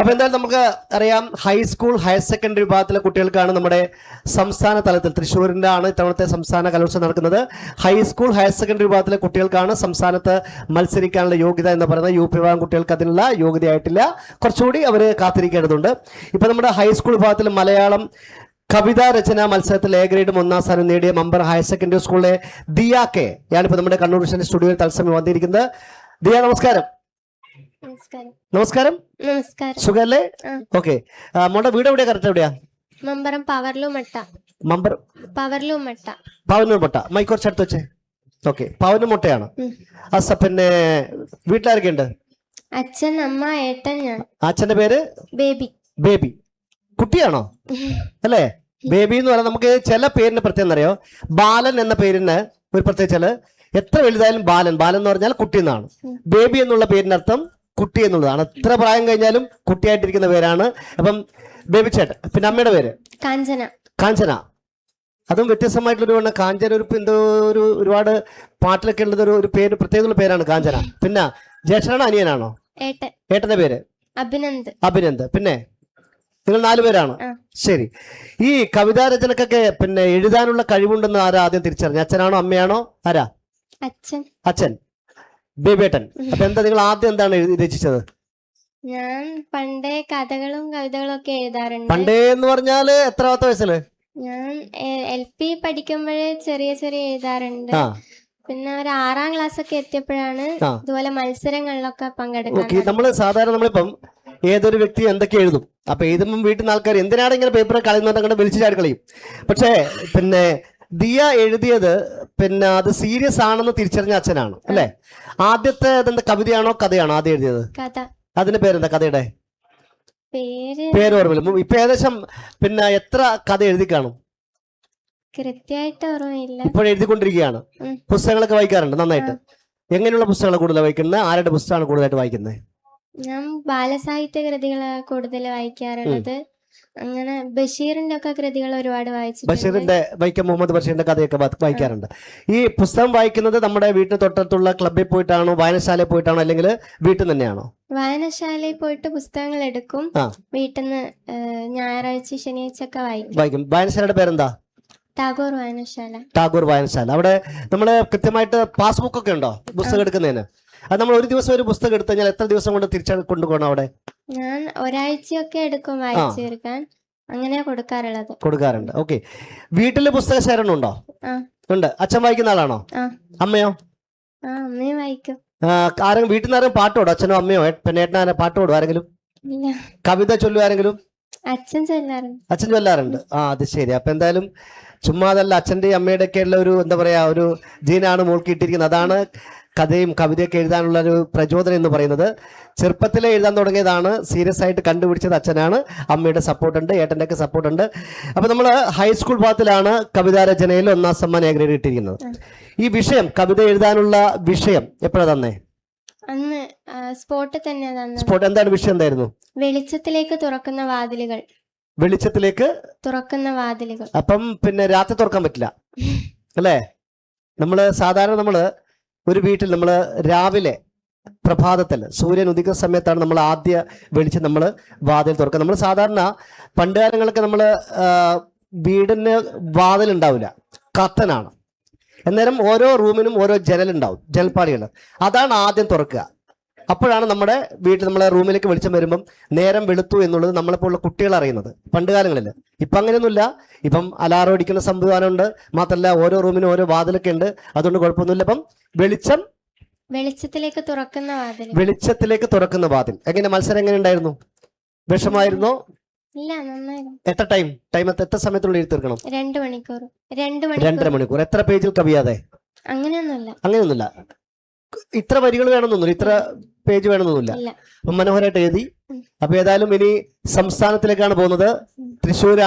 അപ്പൊ എന്തായാലും നമുക്ക് അറിയാം, ഹൈസ്കൂൾ ഹയർ സെക്കൻഡറി വിഭാഗത്തിലെ കുട്ടികൾക്കാണ് നമ്മുടെ സംസ്ഥാന തലത്തിൽ തൃശ്ശൂരിന്റെ ആണ് ഇത്തവണത്തെ സംസ്ഥാന കലോത്സവം നടക്കുന്നത്. ഹൈസ്കൂൾ ഹയർ സെക്കൻഡറി വിഭാഗത്തിലെ കുട്ടികൾക്കാണ് സംസ്ഥാനത്ത് മത്സരിക്കാനുള്ള യോഗ്യത എന്ന് പറയുന്നത്. യു പി വിഭാഗം കുട്ടികൾക്ക് അതിനുള്ള യോഗ്യതയായിട്ടില്ല, കുറച്ചുകൂടി അവർ കാത്തിരിക്കേണ്ടതുണ്ട്. ഇപ്പൊ നമ്മുടെ ഹൈസ്കൂൾ വിഭാഗത്തിൽ മലയാളം കവിതാ രചന മത്സരത്തിൽ എ ഗ്രേഡും 1ാം സ്ഥാനം നേടിയ മമ്പർ ഹയർ സെക്കൻഡറി സ്കൂളിലെ ദിയ കെ ഞാനിപ്പോ നമ്മുടെ കണ്ണൂർ വിഷന്റെ സ്റ്റുഡിയോയിൽ തത്സമയം വന്നിരിക്കുന്നത്. ദിയ, നമസ്കാരം. നമസ്കാരം. സുഖല്ലേ? ഓക്കെ. മോളുടെ വീട് എവിടെയാ? കറക്റ്റ് എവിടെയാ? മമ്പറം പവർലുമട്ട. പവനൂർമട്ട. മൈക്ക് കുറച്ച് അടുത്ത് വെച്ചേ. ഓക്കെ, പവനൂർമട്ടയാണ്. പിന്നെ വീട്ടിലാരൊക്കെ ഉണ്ട്? അച്ഛൻ, അമ്മ, ഏട്ടൻ, ഞാൻ. അച്ഛന്റെ പേര് ബേബി. ബേബി കുട്ടിയാണോ? അല്ലേ? ബേബി എന്ന് പറഞ്ഞാൽ നമുക്ക് ചില പേരിന് പ്രത്യേകം അറിയോ. ബാലൻ എന്ന പേരിന് ഒരു പ്രത്യേകിച്ചാല് എത്ര വലുതായാലും ബാലൻ എന്ന് പറഞ്ഞാൽ കുട്ടി എന്നാണ്. ബേബി എന്നുള്ള പേരിന്റെ അർത്ഥം കുട്ടി എന്നുള്ളതാണ്. എത്ര പ്രായം കഴിഞ്ഞാലും കുട്ടിയായിട്ടിരിക്കുന്ന പേരാണ്. അപ്പം ബേബി ചേട്ടൻ. പിന്നെ അമ്മയുടെ പേര് കാഞ്ചന. അതും വ്യത്യസ്തമായിട്ടുള്ള കാഞ്ചന. ഒരു എന്തോ ഒരുപാട് പാട്ടിലൊക്കെ ഉള്ളത് ഒരു പേര്, പ്രത്യേകമുള്ള പേരാണ് കാഞ്ചന. പിന്നെ ജ്യേഷ്ഠനാണോ അനിയനാണോ? ഏട്ടന്റെ പേര് അഭിനന്ദ്. പിന്നെ നിങ്ങൾ 4 പേരാണ്. ശരി. ഈ കവിതാ രചനക്കൊക്കെ പിന്നെ എഴുതാനുള്ള കഴിവുണ്ടെന്ന് ആരാ ആദ്യം തിരിച്ചറിഞ്ഞു? അച്ഛനാണോ അമ്മയാണോ? ആരാ? അച്ഛൻ. ബേബേട്ടൻ. അപ്പൊ എന്താ നിങ്ങൾ ആദ്യം എന്താണ് രചിച്ചത്? ഞാൻ പണ്ടേ കഥകളും കവിതകളും ഒക്കെ എഴുതാറുണ്ട്. പണ്ടേ എന്ന് പറഞ്ഞാല് എത്രാമത്തെ വയസ്സില്? ഞാൻ LP പഠിക്കുമ്പോഴേ ചെറിയ എഴുതാറുണ്ട്. പിന്നെ ഒരു 6ാം ക്ലാസ് ഒക്കെ എത്തിയപ്പോഴാണ് ഇതുപോലെ മത്സരങ്ങളിലൊക്കെ പങ്കെടുക്കുന്നത്. നമ്മള് സാധാരണ നമ്മളിപ്പം ഏതൊരു വ്യക്തി എന്തൊക്കെ എഴുതും, അപ്പൊ എഴുതുമ്പോൾ വീട്ടിൽ നിന്ന് ആൾക്കാർ എന്തിനാണ് ഇങ്ങനെ പേപ്പർ കളയുന്നത് അങ്ങനെ വിളിച്ചു ചാടി കളയും. പക്ഷേ പിന്നെ ദിയ എഴുതിയത് പിന്നെ അത് സീരിയസ് ആണെന്ന് തിരിച്ചറിഞ്ഞ അച്ഛനാണ് അല്ലെ? ആദ്യത്തെ അതെന്താ, കവിതയാണോ കഥയാണോ ആദ്യം എഴുതിയത്? അതിന്റെ പേരെന്താ? കഥയുടെ പേര് ഓർമ്മയില്ല. ഇപ്പൊ ഏകദേശം പിന്നെ എത്ര കഥ എഴുതി കാണും? കൃത്യമായിട്ട് ഓർമ്മയില്ല. ഇപ്പോൾ എഴുതിക്കൊണ്ടിരിക്കുകയാണ്. പുസ്തകങ്ങളൊക്കെ വായിക്കാറുണ്ട് നന്നായിട്ട്? എങ്ങനെയുള്ള പുസ്തകങ്ങൾ കൂടുതൽ വായിക്കുന്നത്? ആരുടെ പുസ്തകമാണ് കൂടുതലായിട്ട് വായിക്കുന്നത്? ഞാൻ ബാലസാഹിത്യ കൃതികളാണ് കൂടുതൽ വായിക്കാറുള്ളത്. അങ്ങനെ ബഷീറിന്റെ ഒക്കെ കൃതികൾ ഒരുപാട് വായിച്ചു. ബഷീറിന്റെ വൈക്കം മുഹമ്മദ് ബഷീറിന്റെ കഥയൊക്കെ വായിക്കാറുണ്ട്. ഈ പുസ്തകം വായിക്കുന്നത് നമ്മുടെ വീട്ടിന് തൊട്ടടുത്തുള്ള ക്ലബ്ബിൽ പോയിട്ടാണോ, വായനശാലയിൽ പോയിട്ടാണോ, അല്ലെങ്കിൽ വീട്ടിൽ തന്നെയാണോ? വായനശാലയിൽ പോയിട്ട് പുസ്തകങ്ങൾ എടുക്കും. വീട്ടിൽ നിന്ന് ഞായറാഴ്ച ശനിയാഴ്ച ഒക്കെ വായിക്കും. വായനശാലയുടെ പേരെന്താ? ടാഗോർ വായനശാല. അവിടെ നമ്മള് കൃത്യമായിട്ട് പാസ്ബുക്ക് ഒക്കെ ഉണ്ടോ പുസ്തകം എടുക്കുന്നതിന്? അത് നമ്മൾ ഒരു ദിവസം ഒരു പുസ്തകം എടുത്തു കഴിഞ്ഞാൽ എത്ര ദിവസം കൊണ്ട് തിരിച്ചു കൊണ്ടുപോകണം അവിടെ? ഞാൻ ഒരാഴ്ചയൊക്കെ എടുക്കും വായിച്ചു തീർക്കാൻ. അങ്ങനെ കൊടുക്കാറുണ്ട്. ഓക്കെ. വീട്ടില് പുസ്തക ശേഖരണം ഉണ്ടോ? ഉണ്ട്. അച്ഛൻ വായിക്കുന്ന ആളാണോ? അമ്മയോ? അമ്മയും വായിക്കും. ആരെങ്കിലും വീട്ടിൽ നിന്ന് ആരെങ്കിലും പാട്ടോടോ? അച്ഛനോ അമ്മയോ പിന്നെ ഏട്ടനാരെ പാട്ടോടോ? ആരെങ്കിലും കവിത ചൊല്ലു? ആരെങ്കിലും? അച്ഛൻ ചൊല്ലാറുണ്ട്. അത് ശരി. അപ്പൊ എന്തായാലും ചുമ്മാതല്ല, അച്ഛന്റെയും അമ്മയുടെ ഒക്കെ ഉള്ള ഒരു എന്താ പറയാ ഒരു ജീനാണ് മോൾക്ക് ഇട്ടിരിക്കുന്നത്. അതാണ് കഥയും കവിതയൊക്കെ എഴുതാനുള്ള ഒരു പ്രചോദനം എന്ന് പറയുന്നത്. ചെറുപ്പത്തിലെ എഴുതാൻ തുടങ്ങിയതാണ്. സീരിയസ് ആയിട്ട് കണ്ടുപിടിച്ചത് അച്ഛനാണ്. അമ്മയുടെ സപ്പോർട്ടുണ്ട്, ഏട്ടൻ്റെ ഒക്കെ സപ്പോർട്ടുണ്ട്. അപ്പൊ നമ്മൾ ഹൈസ്കൂൾ ഭാഗത്തിലാണ് കവിതാ രചനയിൽ 1ാം സമ്മാനം എ ഗ്രേഡ് ഇട്ടിരിക്കുന്നത്. ഈ വിഷയം, കവിത എഴുതാനുള്ള വിഷയം എപ്പോഴാ തന്നെ? അന്ന് സ്പോട്ട് തന്നെ. എന്താണ് വിഷയം? എന്തായിരുന്നു? വെളിച്ചത്തിലേക്ക് തുറക്കുന്ന വാതിലുകൾ. അപ്പം പിന്നെ രാത്രി തുറക്കാൻ പറ്റില്ല അല്ലേ? സാധാരണ ഒരു വീട്ടിൽ രാവിലെ പ്രഭാതത്തിൽ സൂര്യൻ ഉദിക്കുന്ന സമയത്താണ് നമ്മൾ ആദ്യ വെളിച്ചം വാതിൽ തുറക്കുക. നമ്മൾ സാധാരണ പണ്ട് കാലങ്ങളൊക്കെ വീടിന് വാതിലുണ്ടാവില്ല, കർട്ടനാണ്. അന്നേരം ഓരോ റൂമിനും ഓരോ ജനലുണ്ടാവും, ജനൽപ്പാടികൾ. അതാണ് ആദ്യം തുറക്കുക. അപ്പോഴാണ് നമ്മുടെ വീട്ടിൽ നമ്മളെ റൂമിലേക്ക് വെളിച്ചം വരുമ്പം നേരം വെളുത്തു എന്നുള്ളത് നമ്മളെപ്പോലുള്ള കുട്ടികൾ അറിയുന്നത്. പണ്ട് കാലങ്ങളിൽ. ഇപ്പം അങ്ങനെയൊന്നുമില്ല. ഇപ്പം അലാറം അടിക്കുന്ന സംവിധാനമുണ്ട്. മാത്രമല്ല ഓരോ റൂമിനും ഓരോ വാതിലൊക്കെ ഉണ്ട്. അതുകൊണ്ട് കുഴപ്പമൊന്നുമില്ല. അപ്പം വെളിച്ചത്തിലേക്ക് തുറക്കുന്ന വാതിൽ. എങ്ങനെ മത്സരം എങ്ങനെ ഉണ്ടായിരുന്നു? വിഷമായിരുന്നോ? എത്ര എത്ര സമയത്തുള്ള എഴുതി തീർക്കണം? 2 മണിക്കൂർ. എത്ര പേജിൽ കവിയാതെ? അങ്ങനെയൊന്നുമില്ല. ഇത്ര വരികൾ വേണമെന്നൊന്നുമില്ല, ഇത്ര പേജ് വേണമെന്നൊന്നുമില്ല. അപ്പം മനോഹരമായിട്ട് എഴുതി. അപ്പൊ ഏതായാലും ഇനി സംസ്ഥാനത്തിലേക്കാണ് പോകുന്നത്. തൃശ്ശൂർ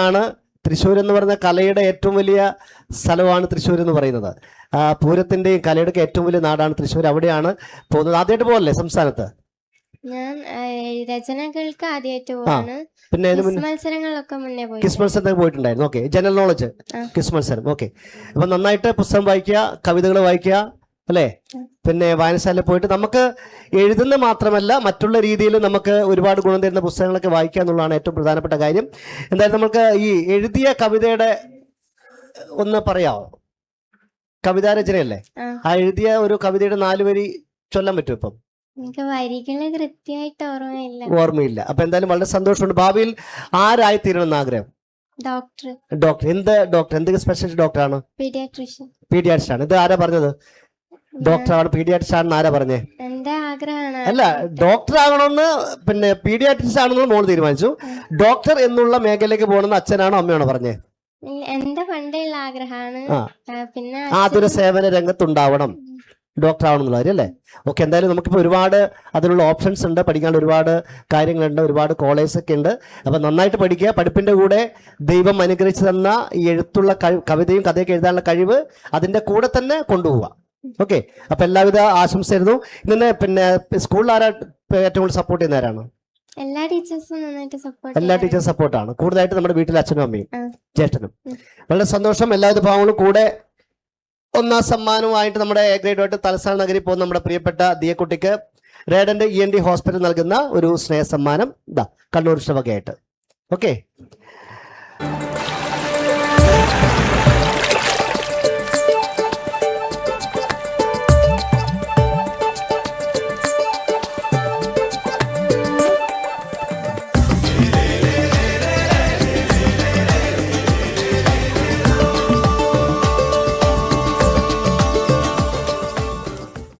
എന്ന് പറഞ്ഞ കലയുടെ ഏറ്റവും വലിയ സ്ഥലമാണ് തൃശ്ശൂർ എന്ന് പറയുന്നത്. പൂരത്തിന്റെയും കലയുടെയൊക്കെ ഏറ്റവും വലിയ നാടാണ് തൃശ്ശൂർ. അവിടെയാണ് പോകുന്നത്. ആദ്യമായിട്ട് പോകല്ലേ സംസ്ഥാനത്ത്? ഞാൻ രചനകൾക്ക് ആദ്യമായിട്ട് പോവാണ്. പിന്നെ ക്വിസ് മത്സരത്തിൽ പോയിട്ടുണ്ടായിരുന്നു. ഓക്കെ. ജനറൽ നോളജ് ക്വിസ് മത്സരം. ഓക്കെ. അപ്പൊ നന്നായിട്ട് പുസ്തകം വായിക്കുക, കവിതകൾ വായിക്കുക, അല്ലേ? പിന്നെ വായനശാലയിൽ പോയിട്ട് നമുക്ക് എഴുതുന്ന മാത്രമല്ല മറ്റുള്ള രീതിയിൽ നമുക്ക് ഒരുപാട് ഗുണം തരുന്ന പുസ്തകങ്ങളൊക്കെ വായിക്കുക എന്നുള്ളതാണ് ഏറ്റവും പ്രധാനപ്പെട്ട കാര്യം. എന്തായാലും നമുക്ക് ഈ എഴുതിയ കവിതയുടെ ഒന്ന് പറയാമോ? കവിതാരചനയല്ലേ? ആ എഴുതിയ ഒരു കവിതയുടെ 4 വരി ചൊല്ലാൻ പറ്റും ഇപ്പം? എനിക്ക് വരികള് കൃത്യമായിട്ട് ഓർമ്മയില്ല. അപ്പൊ എന്തായാലും വളരെ സന്തോഷമുണ്ട്. ഭാവിയിൽ ആരായി തീരണമെന്ന് ആഗ്രഹം? ഡോക്ടർ. ഡോക്ടർ. എന്ത് സ്പെഷ്യലിസ്റ്റ് ഡോക്ടറാണ്? പീഡിയാട്രിഷ്യൻ ആണ്. ഇത് ആരാ പറഞ്ഞത്? ഡോക്ടറാണ്, പീഡിയാട്രിഷ്യൻ ആണെന്ന് ആരാ പറഞ്ഞേ? എന്റെ ആഗ്രഹമാണ്. അല്ല, ഡോക്ടർ ആകണമെന്ന് പിന്നെ പീഡിയാട്രിഷ്യൻ ആണെന്ന് മോള് തീരുമാനിച്ചു. ഡോക്ടർ എന്നുള്ള മേഖലയിലേക്ക് പോകണമെന്ന് അച്ഛനാണോ അമ്മയാണോ പറഞ്ഞേ? എന്റെ പണ്ടുള്ള ആഗ്രഹമാണ്. പിന്നെ ആതുര സേവന രംഗത്തുണ്ടാവണം, ഡോക്ടർ ആവണമെന്നുള്ള കാര്യം അല്ലേ? ഓക്കെ, എന്തായാലും നമുക്കിപ്പോൾ ഒരുപാട് അതിനുള്ള ഓപ്ഷൻസ് ഉണ്ട്, പഠിക്കാനുള്ള ഒരുപാട് കാര്യങ്ങളുണ്ട്, ഒരുപാട് കോളേജ് ഒക്കെ ഉണ്ട്. അപ്പം നന്നായിട്ട് പഠിക്കുക. പഠിപ്പിന്റെ കൂടെ ദൈവം അനുഗ്രഹിച്ചു തന്ന ഈ എഴുത്തുള്ള കവിതയും കഥയൊക്കെ എഴുതാനുള്ള കഴിവ് അതിന്റെ കൂടെ തന്നെ കൊണ്ടുപോവുക. ഓക്കെ, അപ്പൊ എല്ലാവിധ ആശംസയായിരുന്നു. ഇന്ന് പിന്നെ സ്കൂളിൽ ആരാ ഏറ്റവും കൂടുതൽ സപ്പോർട്ട് ചെയ്യുന്ന ആരാണ്? എല്ലാ ടീച്ചേഴ്സും നന്നായിട്ട് എല്ലാ ടീച്ചേഴ്സും സപ്പോർട്ടാണ്. കൂടുതലായിട്ട് നമ്മുടെ വീട്ടിലെ അച്ഛനും അമ്മയും ജ്യേഷ്ഠനും. വളരെ സന്തോഷം. എല്ലാവിധ ഭാവങ്ങളും കൂടെ. 1ാം സമ്മാനവുമായിട്ട് നമ്മുടെ എ ഗ്രേഡുമായിട്ട് തലസ്ഥാന നഗരിൽ പോകുന്ന നമ്മുടെ പ്രിയപ്പെട്ട ദിയക്കുട്ടിക്ക് റേഡന്റ് ENT ഹോസ്പിറ്റൽ നൽകുന്ന ഒരു സ്നേഹ സമ്മാനം ഇതാ കണ്ണൂർ വകയായിട്ട്. ഓക്കെ,